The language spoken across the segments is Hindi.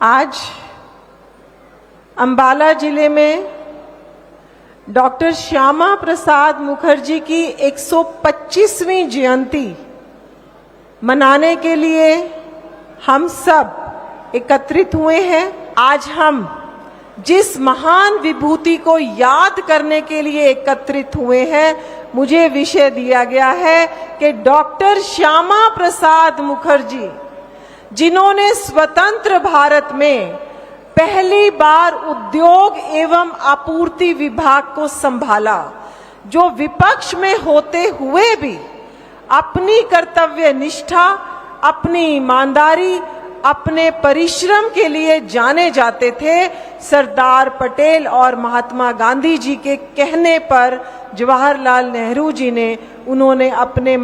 आज अंबाला जिले में डॉक्टर श्यामा प्रसाद मुखर्जी की 125वीं जयंती मनाने के लिए हम सब एकत्रित हुए हैं। आज हम जिस महान विभूति को याद करने के लिए एकत्रित हुए हैं, मुझे विषय दिया गया है कि डॉक्टर श्यामा प्रसाद मुखर्जी, जिन्होंने स्वतंत्र भारत में पहली बार उद्योग एवं आपूर्ति विभाग को संभाला, जो विपक्ष में होते हुए भी अपनी कर्तव्य निष्ठा, अपनी ईमानदारी, अपने परिश्रम के लिए जाने जाते थे। सरदार पटेल और महात्मा गांधी जी के कहने पर जवाहरलाल नेहरू जी ने उन्होंने अपने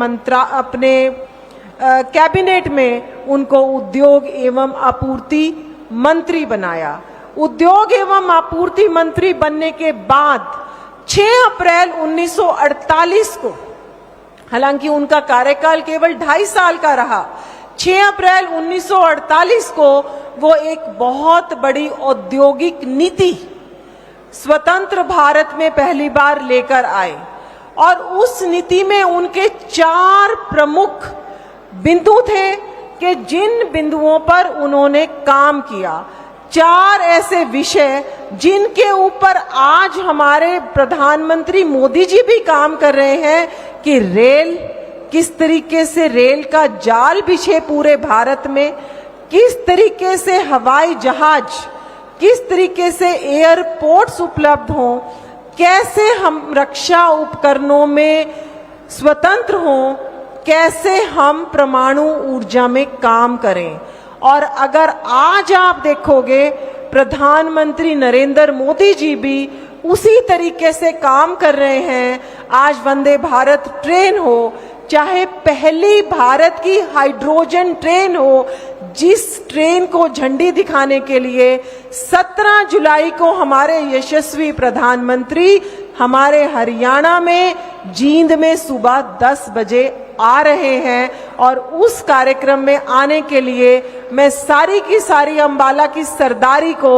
कैबिनेट में उनको उद्योग एवं आपूर्ति मंत्री बनाया। उद्योग एवं आपूर्ति मंत्री बनने के बाद 6 अप्रैल 1948 को, हालांकि उनका कार्यकाल केवल 2.5 साल का रहा, 6 अप्रैल 1948 को वो एक बहुत बड़ी औद्योगिक नीति स्वतंत्र भारत में पहली बार लेकर आए और उस नीति में उनके 4 प्रमुख बिंदु थे कि जिन बिंदुओं पर उन्होंने काम किया। 4 ऐसे विषय जिनके ऊपर आज हमारे प्रधानमंत्री मोदी जी भी काम कर रहे हैं कि रेल, किस तरीके से रेल का जाल बिछे पूरे भारत में, किस तरीके से हवाई जहाज, किस तरीके से एयरपोर्ट्स उपलब्ध हों, कैसे हम रक्षा उपकरणों में स्वतंत्र हों, कैसे हम परमाणु ऊर्जा में काम करें। और अगर आज आप देखोगे, प्रधानमंत्री नरेंद्र मोदी जी भी उसी तरीके से काम कर रहे हैं। आज वंदे भारत ट्रेन हो, चाहे पहली भारत की हाइड्रोजन ट्रेन हो, जिस ट्रेन को झंडी दिखाने के लिए 17 जुलाई को हमारे यशस्वी प्रधानमंत्री हमारे हरियाणा में जींद में सुबह 10 बजे आ रहे हैं। और उस कार्यक्रम में आने के लिए मैं सारी की सारी अंबाला की सरदारी को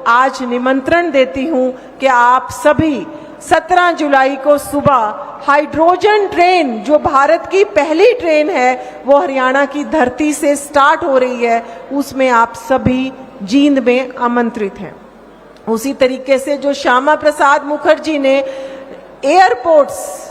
आज निमंत्रण देती हूं कि आप सभी 17 जुलाई को सुबह हाइड्रोजन ट्रेन, जो भारत की पहली ट्रेन है, वो हरियाणा की धरती से स्टार्ट हो रही है, उसमें आप सभी जींद में आमंत्रित हैं। उसी तरीके से जो श्यामा प्रसाद मुखर्जी ने एयरपोर्ट्स,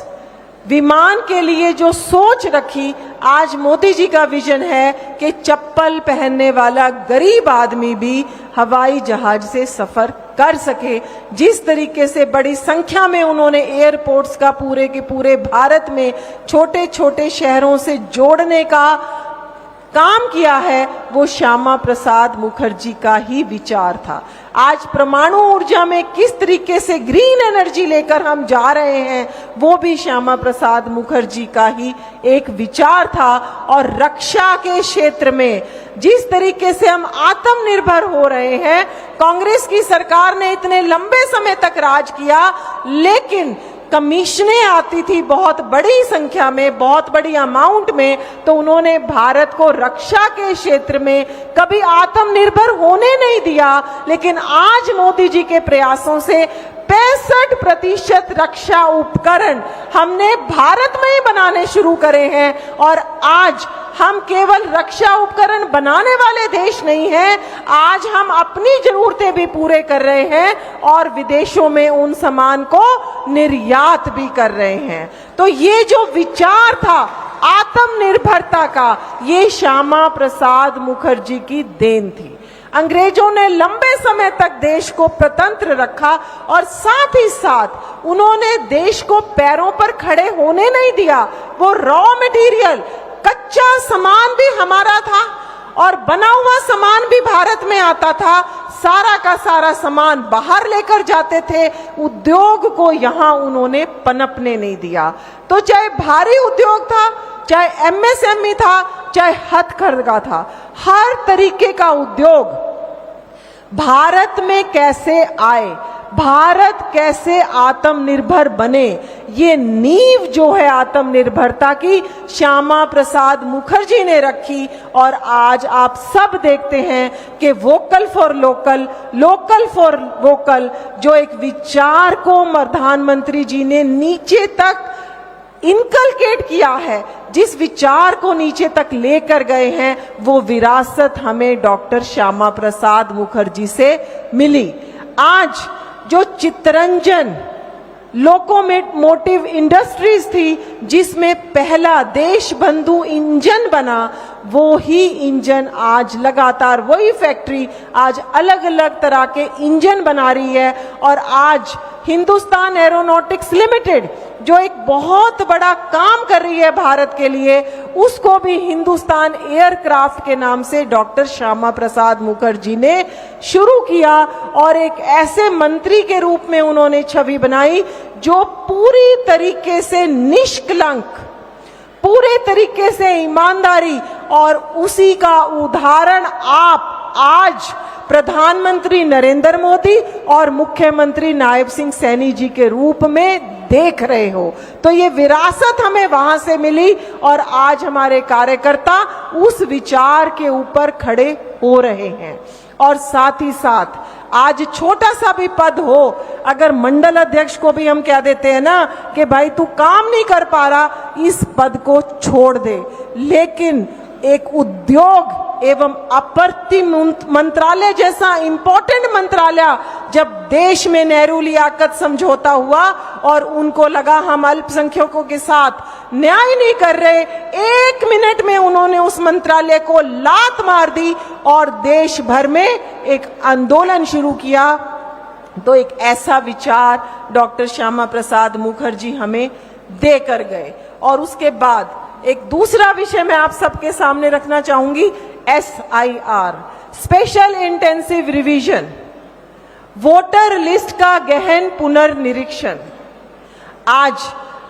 विमान के लिए जो सोच रखी, आज मोदी जी का विजन है कि चप्पल पहनने वाला गरीब आदमी भी हवाई जहाज से सफर कर सके। जिस तरीके से बड़ी संख्या में उन्होंने एयरपोर्ट्स का पूरे के पूरे भारत में छोटे छोटे शहरों से जोड़ने का काम किया है, वो श्यामा प्रसाद मुखर्जी का ही विचार था। आज परमाणु ऊर्जा में किस तरीके से ग्रीन एनर्जी लेकर हम जा रहे हैं, वो भी श्यामा प्रसाद मुखर्जी का ही एक विचार था। और रक्षा के क्षेत्र में जिस तरीके से हम आत्मनिर्भर हो रहे हैं, कांग्रेस की सरकार ने इतने लंबे समय तक राज किया, लेकिन कमीशनें आती थी बहुत बड़ी संख्या में, बहुत बड़ी अमाउंट में, तो उन्होंने भारत को रक्षा के क्षेत्र में कभी आत्मनिर्भर होने नहीं दिया। लेकिन आज मोदी जी के प्रयासों से 65% रक्षा उपकरण हमने भारत में ही बनाने शुरू करे हैं। और आज हम केवल रक्षा उपकरण बनाने वाले देश नहीं हैं, आज हम अपनी जरूरतें भी पूरे कर रहे हैं और विदेशों में उन सामान को निर्यात भी कर रहे हैं। तो ये जो विचार था आत्मनिर्भरता का, ये श्यामा प्रसाद मुखर्जी की देन थी। अंग्रेजों ने लंबे समय तक देश को स्वतंत्र रखा और साथ ही साथ उन्होंने देश को पैरों पर खड़े होने नहीं दिया। वो रॉ मटेरियल, कच्चा सामान भी हमारा था और बना हुआ सामान भी भारत में आता था। सारा का सारा सामान बाहर लेकर जाते थे। उद्योग को यहाँ उन्होंने पनपने नहीं दिया। तो चाहे भारी उद्योग था, चाहे एमएसएमई था, चाहे हथकरघा था, हर तरीके का उद्योग भारत में कैसे आए, भारत कैसे आत्मनिर्भर बने, ये नींव जो है आत्मनिर्भरता की, श्यामा प्रसाद मुखर्जी ने रखी। और आज आप सब देखते हैं कि vocal for local, local for vocal, जो एक विचार को प्रधानमंत्री जी ने नीचे तक इनकलकेट किया है, जिस विचार को नीचे तक लेकर गए हैं, वो विरासत हमें डॉक्टर श्यामा प्रसाद मुखर्जी से मिली। आज जो चित्तरंजन लोकोमोटिव इंडस्ट्रीज थी, जिसमें पहला देशबंधु इंजन बना, वो ही इंजन आज लगातार, वही फैक्ट्री आज अलग अलग तरह के इंजन बना रही है। और आज हिंदुस्तान एरोनॉटिक्स लिमिटेड जो एक बहुत बड़ा काम कर रही है भारत के लिए, उसको भी हिंदुस्तान एयरक्राफ्ट के नाम से डॉक्टर श्यामा प्रसाद मुखर्जी ने शुरू किया। और एक ऐसे मंत्री के रूप में उन्होंने छवि बनाई जो पूरी तरीके से निष्कलंक, पूरे तरीके से ईमानदारी, और उसी का उदाहरण आप आज प्रधानमंत्री नरेंद्र मोदी और मुख्यमंत्री नायब सिंह सैनी जी के रूप में देख रहे हो। तो ये विरासत हमें वहां से मिली और आज हमारे कार्यकर्ता उस विचार के ऊपर खड़े हो रहे हैं। और साथ ही साथ आज छोटा सा भी पद हो, अगर मंडल अध्यक्ष को भी हम कह देते हैं ना कि भाई तू काम नहीं कर पा रहा, इस पद को छोड़ दे, लेकिन एक उद्योग एवं आपूर्ति मंत्रालय जैसा इंपॉर्टेंट मंत्रालय जब देश में नेहरू लियाकत समझौता हुआ और उनको लगा हम अल्पसंख्यकों के साथ न्याय नहीं कर रहे, 1 मिनट में उन्होंने उस मंत्रालय को लात मार दी और देश भर में एक आंदोलन शुरू किया। तो एक ऐसा विचार डॉक्टर श्यामा प्रसाद मुखर्जी हमें देकर गए। और उसके बाद एक दूसरा विषय मैं आप सबके सामने रखना चाहूंगी, SIR, special intensive revision, voter list का गहन पुनर्निरीक्षण। आज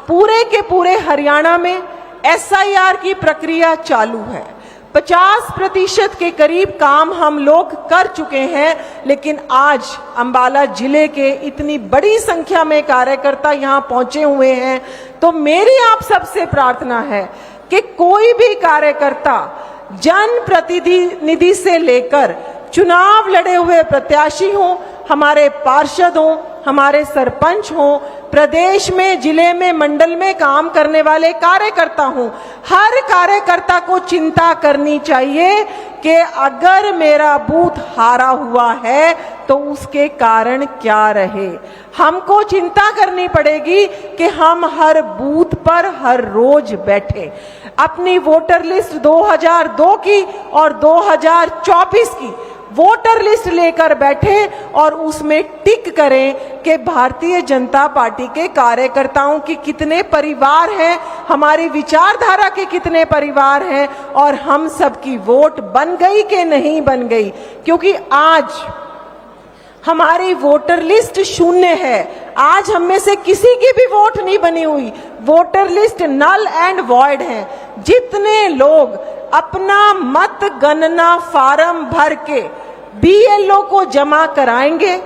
पूरे के पूरे हरियाणा में SIR की प्रक्रिया चालू है। 50% के करीब काम हम लोग कर चुके हैं, लेकिन आज अंबाला जिले के इतनी बड़ी संख्या में कार्यकर्ता यहां पहुंचे हुए हैं। तो मेरी आप सबसे प्रार्थना है कि कोई भी कार्यकर्ता जनप्रतिनिधि से लेकर चुनाव लड़े हुए प्रत्याशी हों, हमारे पार्षद हों, हमारे सरपंच हों, प्रदेश में, जिले में, मंडल में काम करने वाले कार्यकर्ता हों, हर कार्यकर्ता को चिंता करनी चाहिए कि अगर मेरा बूथ हारा हुआ है तो उसके कारण क्या रहे। हमको चिंता करनी पड़ेगी कि हम हर बूथ पर हर रोज बैठे, अपनी वोटर लिस्ट 2002 की और 2024 की वोटर लिस्ट लेकर बैठे और उसमें टिक करें कि भारतीय जनता पार्टी के कार्यकर्ताओं की कितने परिवार हैं, हमारी विचारधारा के कितने परिवार हैं और हम सबकी वोट बन गई कि नहीं बन गई। क्योंकि आज हमारी वोटर लिस्ट शून्य है, आज हम में से किसी की भी वोट नहीं बनी हुई, voter list null and void है। जितने लोग अपना मत गणना फार्म भर के BLO को जमा कराएंगे,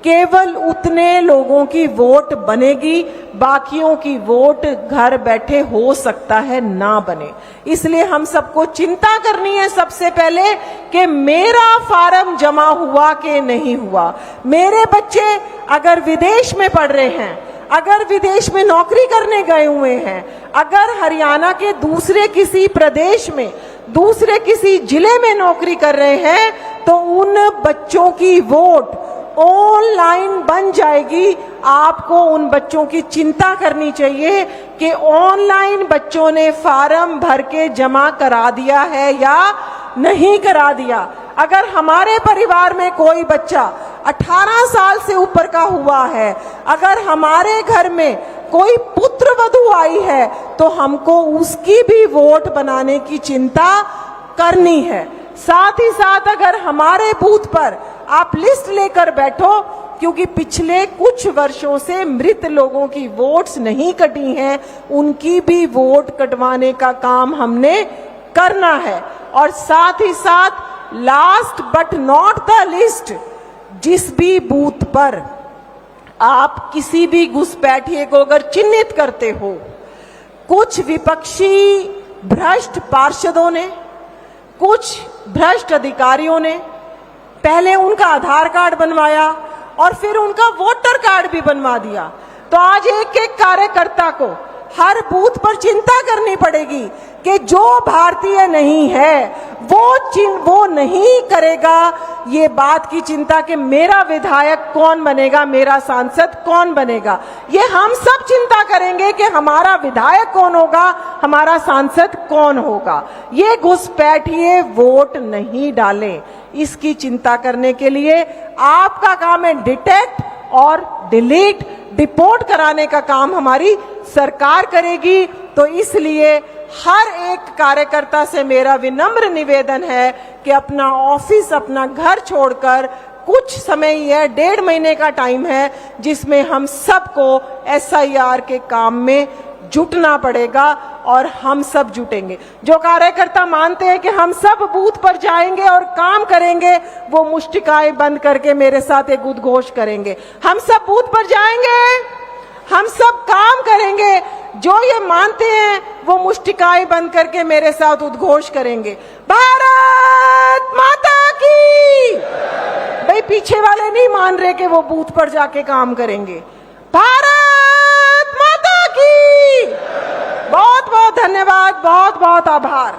केवल उतने लोगों की वोट बनेगी, बाकियों की वोट घर बैठे हो सकता है ना बने। इसलिए हम सबको चिंता करनी है सबसे पहले कि मेरा फार्म जमा हुआ कि नहीं हुआ। मेरे बच्चे अगर विदेश में पढ़ रहे हैं, अगर विदेश में नौकरी करने गए हुए हैं, अगर हरियाणा के दूसरे किसी प्रदेश में, दूसरे किसी जिले में नौकरी कर रहे हैं, तो उन बच्चों की वोट ऑनलाइन बन जाएगी। आपको उन बच्चों की चिंता करनी चाहिए कि ऑनलाइन बच्चों ने फार्म भर के जमा करा दिया है या नहीं करा दिया। अगर हमारे परिवार में कोई बच्चा 18 साल से ऊपर का हुआ है, अगर हमारे घर में कोई पुत्र वधू आई है, तो हमको उसकी भी वोट बनाने की चिंता करनी है। साथ ही साथ अगर हमारे बूथ पर आप लिस्ट लेकर बैठो, क्योंकि पिछले कुछ वर्षों से मृत लोगों की वोट्स नहीं कटी हैं, उनकी भी वोट कटवाने का काम हमने करना है। और साथ ही साथ last but not the list, जिस भी बूथ पर आप किसी भी घुसपैठिए को अगर चिन्हित करते हो, कुछ विपक्षी भ्रष्ट पार्षदों ने, कुछ भ्रष्ट अधिकारियों ने पहले उनका आधार कार्ड बनवाया और फिर उनका वोटर कार्ड भी बनवा दिया। तो आज एक एक कार्यकर्ता को हर बूथ पर चिंता करनी पड़ेगी कि जो भारतीय नहीं है वो नहीं करेगा ये बात की चिंता कि मेरा विधायक कौन बनेगा, मेरा सांसद कौन बनेगा। ये हम सब चिंता करेंगे कि हमारा विधायक कौन होगा, हमारा सांसद कौन होगा। ये घुसपैठिए वोट नहीं डालें, इसकी चिंता करने के लिए आपका काम है डिटेक्ट और डिलीट, डिपोर्ट कराने का काम हमारी सरकार करेगी। तो इसलिए हर एक कार्यकर्ता से मेरा विनम्र निवेदन है कि अपना ऑफिस, अपना घर छोड़कर कुछ समय ही है, 1.5 महीने का टाइम है, जिसमें हम सबको SIR के काम में जुटना पड़ेगा और हम सब जुटेंगे। जो कार्यकर्ता मानते हैं कि हम सब बूथ पर जाएंगे और काम करेंगे, वो मुष्टिकाएं बंद करके मेरे साथ एक उद्घोष करेंगे। हम सब बूथ पर जाएंगे, हम सब काम करेंगे। जो ये मानते हैं वो मुष्टिकाएं बंद करके मेरे साथ उद्घोष करेंगे, भारत माता की। भाई पीछे वाले नहीं मान रहे कि वो बूथ पर जाके काम करेंगे। भारत माता की। बहुत बहुत धन्यवाद, बहुत बहुत आभार।